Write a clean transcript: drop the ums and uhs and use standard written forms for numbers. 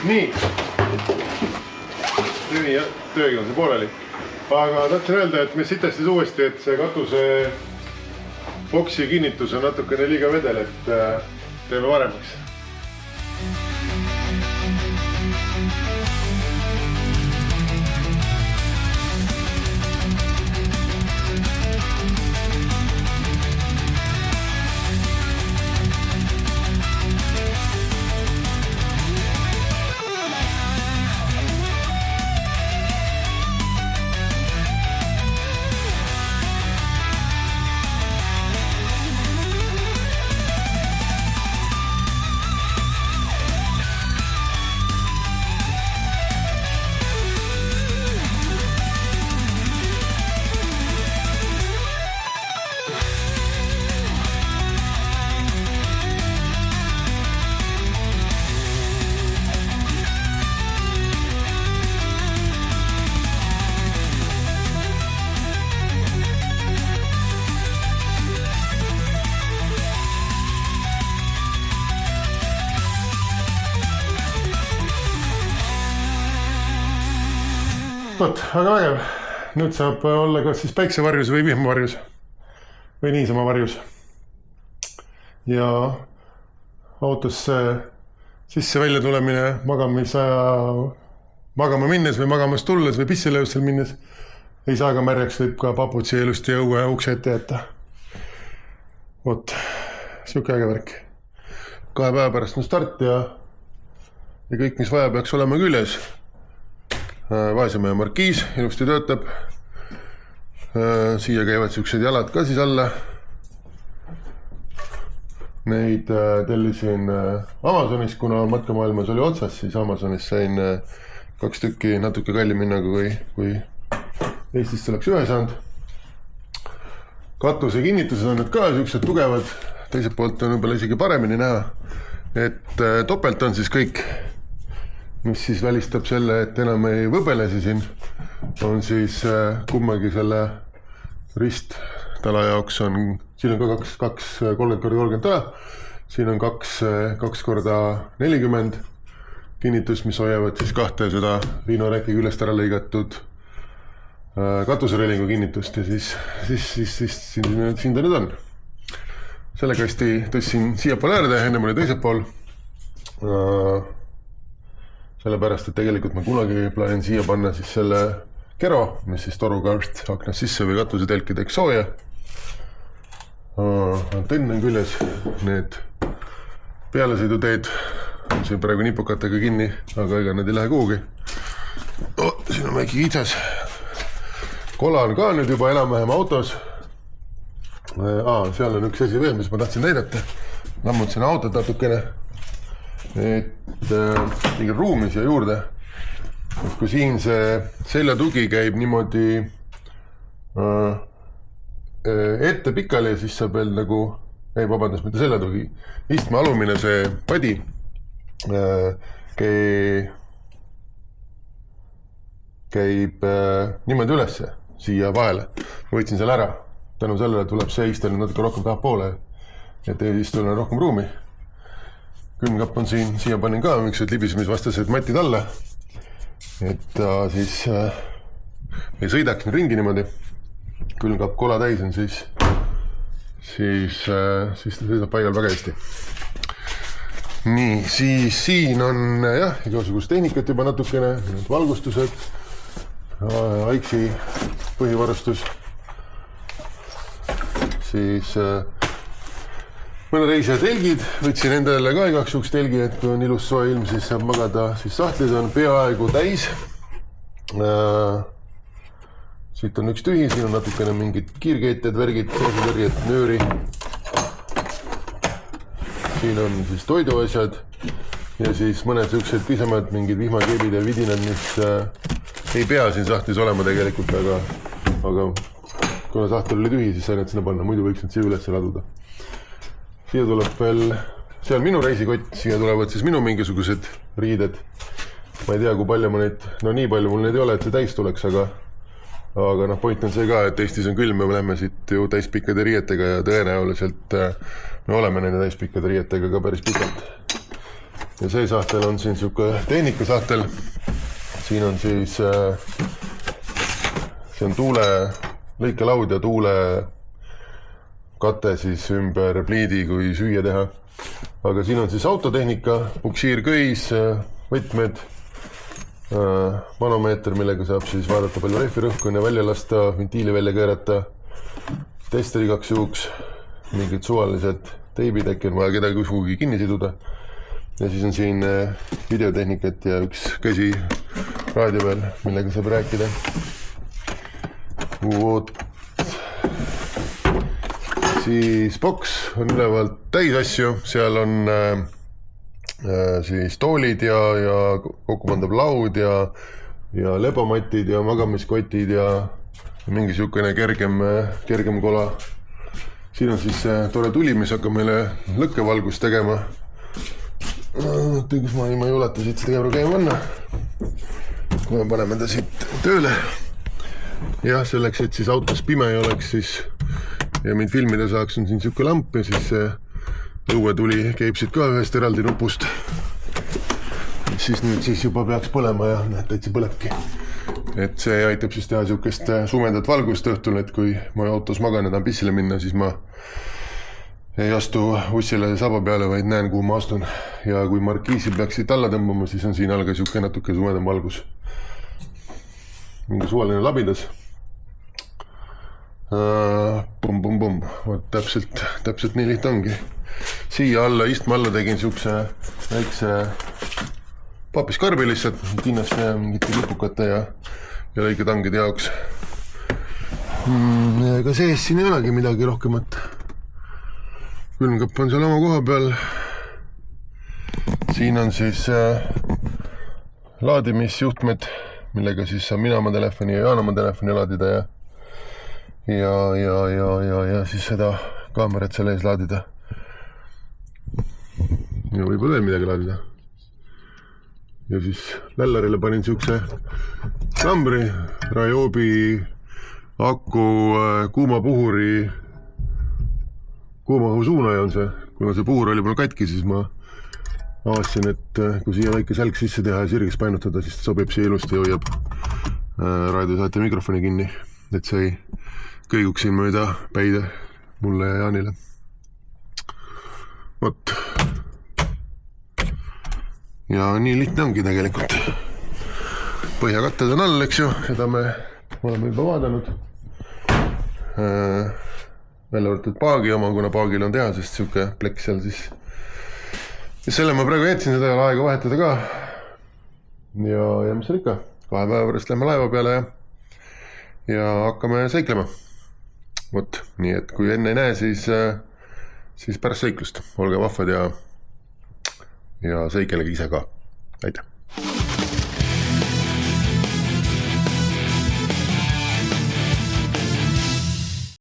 Nii. Töögi on see pooleli. Aga tahtsin öelda, et me sitestis uuesti, et see katuse boksi kinnitus on natukene liiga vedel, et teeme varemaks. Vot, aga vägev. Nüüd saab olla kas siis päiksevarjus või vihmavarjus või niisama varjus. Ja autosse sisse välja tulemine magama minnes või magamas tulles või pissilöösel minnes ei saa ka märjaks, võib ka paputsi ilusti õue ukse ette jätta. Vot, siuke äge värk. 2 päeva pärast on start ja kõik, mis vaja, peaks olema küljes. Vaesemehe markiis ilusti töötab. Siia käivad siuksed jalad ka siis alla. Neid tellisin Amazonis, kuna matkamaailmas oli otsas, siis Amazonis sain 2 tükki natuke kallim hinnaga, kui Eestist oleks ühe saanud. Katuse kinnitused on nüüd ka siuksed tugevad, teiselt poolt on võib-olla isegi paremini näha, et topelt on siis kõik, mis siis välistab selle, et enam ei võbelesi siin, on siis kummagi selle risttala jaoks on, siin on ka 30x30 tala, siin on 2 korda 40 kinnitus, mis hoiavad siis 2 seda viinoreki küljest ära lõigatud katuserelingu kinnitust ja siis siin ta nüüd on. Selle kasti tõstsin siia pool äärde, enne mõne teise pool. Sellepärast, et tegelikult ma kunagi plaanin siia panna siis selle kero, mis siis toruga aknas sisse või katusetelki teeks sooja. Antenn on küljes, need pealesõiduteed on siin praegu nipukatega kinni, aga ega need ei lähe kuhugi. Siin on väike kitsas. Kola on ka nüüd juba enam-vähem autos. Seal on üks asi veel, mis ma tahtsin näidata. Lammutasin autot natukene. Et mingi ruumi siia juurde, et kui siin see seljatugi käib niimoodi ette pikali, siis saab veel nagu, mitte seljatugi, istme alumine see padi käib niimoodi ülesse siia vahele. Ma võtsin selle ära, tänu sellele tuleb see istel natuke rohkem taha poole, et istul on rohkem ruumi. Külmkapp on siin, siia panin ka miksed libisemisvastased matid alla, et ta siis ei sõidaks ringi niimoodi. Külmkapp kola täis on siis ta sõidab paigal väga hästi. Nii, siis siin on jah, igasugust tehnikat juba natukene, valgustused, AIX-i põhivarustus, siis mõne reisija telgid, võtsin endale ka igaks juhuks telgi, et kui on ilus soe ilm, siis saab magada, siis sahtlid on peaaegu täis. Siit on üks tühi, siin on natukene mingid kiirkeeted, värgid, soosutõrjed, nööri. Siin on siis toiduasjad ja siis mõned siuksed pisemad, mingid vihmakeebid ja vidinad, mis ei pea siin sahtlis olema tegelikult, aga kuna sahtel oli tühi, siis sain need sinna panna, muidu võiks need siia üles laduda. Siia tuleb veel, see on minu reisikott, siia tulevad siis minu mingisugused riided. Ma ei tea, kui palju ma neid, no nii palju mul neid ei ole, et see täis tuleks, aga point on see ka, et Eestis on külm ja me lähme siit ju täispikkade riietega ja tõenäoliselt me oleme nende täispikkade riietega ka päris pikalt. ja see sahtel on siin siuke tehnikasahtel. Siin on siis, see on tuule lõikelaud ja tuule kate siis ümber pliidi, kui süüa teha. Aga siin on siis autotehnika, puksiirköis, võtmed, manomeeter, millega saab siis vaadata palju rehvirõhku ja välja lasta, ventiili välja keerata, tester igaks juhuks, mingid suvalised teibid, äkki on vaja kedagi kuhugi kinni siduda. Ja siis on siin videotehnikat ja üks käsi raadio peal, millega saab rääkida. Siis boks on ülevalt täis asju, seal on siis toolid ja kokkupandav laud ja lebamatid ja magamiskotid ja mingi siukene kergem kola. Siin on siis tore tuli, mis hakkab meile lõkkevalgust tegema. Kus ma ei ulata siit seda käibru käima panna. Kui me paneme ta siit tööle. Ja selleks, et siis autos pime ei oleks siis ja mind filmida saaks, on siin siuke lamp ja siis õuetuli käib siit ka ühest eraldi nupust. Siis nüüd siis juba peaks põlema ja näed, täitsa põlebki. Et see aitab siis teha siukest sumendat valgust õhtul, et kui ma autos magan ja tahan pissile minna, siis ma ei astu ussile saba peale, vaid näen, kuhu ma astun. Ja kui markiisi peaks siit alla tõmbama, siis on siin all ka siuke natuke sumedam valgus. Mingi suvaline labidas. Pum. Täpselt nii liht ongi. Siia alla, istme alla tegin siukse väikse papiskarbi lihtsalt, kinnast ja mingite lipukate ja lõiketangide jaoks. Ega sees siin ei olegi midagi rohkemat. Külmkapp on seal oma koha peal. Siin on siis laadimisjuhtmed, millega siis saab mina oma telefoni ja Jaan oma telefoni laadida ja siis seda kaamerat seal ees laadida. Ja võib-olla veel midagi laadida. Ja siis lällarile panin siukse kambri, Ryobi aku kuumapuhuri, kuumaõhu suunaja on see. Kuna see puhur oli mul katki, siis ma avastasin, et kui siia väike sälg sisse teha ja sirgeks painutada, siis sobib siia ilusti ja hoiab raadiosaate mikrofoni kinni, et see ei kõiguks siin mööda päide mulle ja Jaanile. Vot. Ja nii lihtne ongi tegelikult. Põhjakatted on all, eks ju, seda me oleme juba vaadanud. Välja võrtud paagi oma, kuna paagil on tehasest siuke plek seal siis. Ja selle ma praegu jätsin seda aega vahetada ka. Ja mis on ikka, 2 päeva pärast lähme laeva peale ja hakkame seiklema. Vot, nii et kui enne ei näe, siis pärast seiklust. Olge vahvad ja seikelege ise ka. Aitäh!